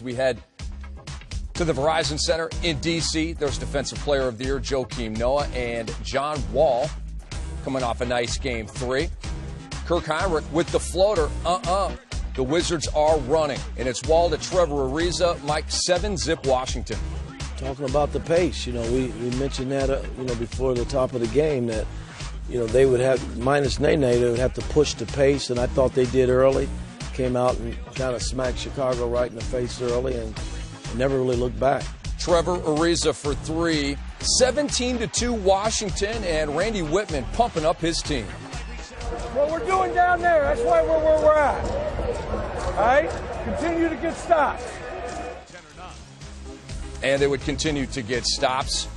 as we head to the Verizon Center in D.C. There's Defensive Player of the Year Joakim Noah and John Wall coming off a nice Game 3. Kirk Hinrich with the floater. The Wizards are running, and it's Wall to Trevor Ariza. Mike, 7-zip Washington. Talking about the pace, we mentioned that, before the top of the game that, they would have, minus Nene, they would have to push the pace, and I thought they did early. Came out and kind of smacked Chicago right in the face early and never really looked back. Trevor Ariza for 3. 17-2 Washington, and Randy Whitman pumping up his team. What we're doing down there, that's why we're where we're at. All right? Continue to get stops. And they would continue to get stops.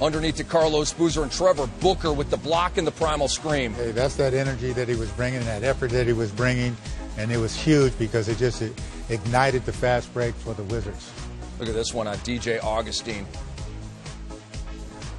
Underneath to Carlos Boozer and Trevor Booker with the block and the primal scream. Hey, that's that energy that he was bringing, that effort that he was bringing, and it was huge because it just ignited the fast break for the Wizards. Look at this one on DJ Augustine.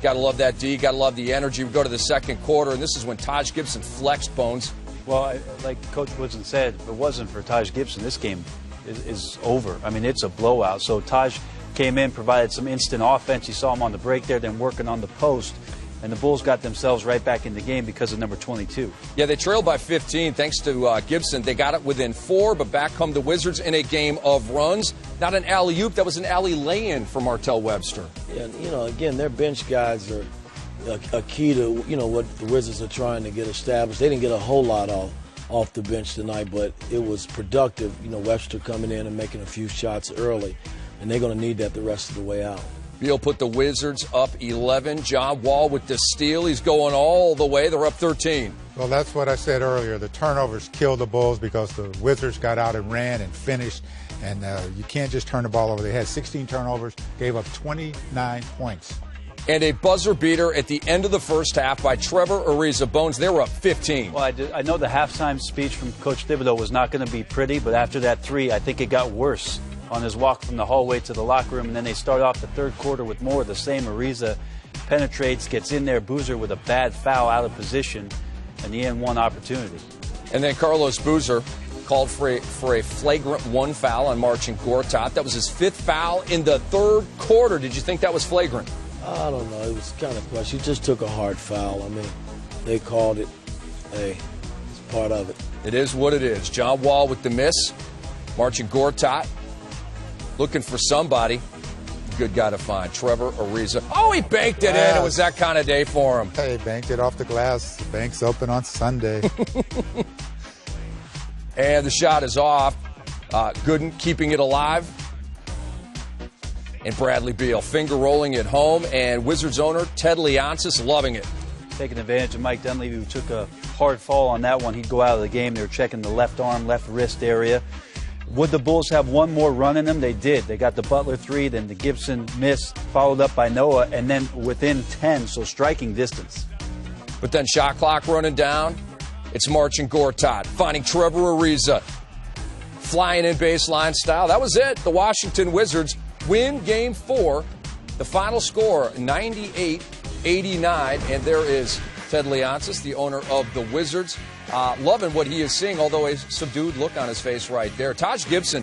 Got to love that D. Got to love the energy. We go to the second quarter, and this is when Taj Gibson flexed, Bones. Well, like Coach Woodson said, if it wasn't for Taj Gibson, this game is over. I mean, it's a blowout. So Taj came in, provided some instant offense. You saw him on the break there, then working on the post. And the Bulls got themselves right back in the game because of number 22. Yeah, they trailed by 15 thanks to Gibson. They got it within 4, but back come the Wizards in a game of runs. Not an alley-oop. That was an alley lay-in for Martell Webster. Yeah, again, their bench guys are a key to, what the Wizards are trying to get established. They didn't get a whole lot off the bench tonight, but it was productive. Webster coming in and making a few shots early, and they're going to need that the rest of the way out. Beal put the Wizards up 11. John Wall with the steal. He's going all the way. They're up 13. Well, that's what I said earlier. The turnovers killed the Bulls because the Wizards got out and ran and finished. And you can't just turn the ball over. They had 16 turnovers, gave up 29 points. And a buzzer beater at the end of the first half by Trevor Ariza. Bones, they were up 15. Well, I know the halftime speech from Coach Thibodeau was not going to be pretty, but after that 3, I think it got worse on his walk from the hallway to the locker room. And then they start off the third quarter with more of the same. Ariza penetrates, gets in there. Boozer with a bad foul out of position, and the N1 opportunity. And then Carlos Boozer called for a flagrant 1 foul on Marcin Gortat. That was his 5th foul in the third quarter. Did you think that was flagrant? I don't know. It was kind of question. He just took a hard foul. I mean, they called it. Hey, it's part of it. It is what it is. John Wall with the miss. Marcin Gortat looking for somebody. Good guy to find. Trevor Ariza. Oh, he banked it in. It was that kind of day for him. Hey, banked it off the glass. The bank's open on Sunday. And the shot is off. Gooden keeping it alive. And Bradley Beal finger rolling it home. And Wizards owner Ted Leonsis loving it. Taking advantage of Mike Dunleavy, who took a hard fall on that one. He'd go out of the game. They were checking the left arm, left wrist area. Would the Bulls have one more run in them? They did. They got the Butler 3, then the Gibson miss, followed up by Noah, and then within 10, so striking distance. But then shot clock running down. It's Marcin Gortat finding Trevor Ariza. Flying in baseline style. That was it. The Washington Wizards win Game 4. The final score, 98-89. And there is Ted Leonsis, the owner of the Wizards. Loving what he is seeing, although a subdued look on his face right there. Taj Gibson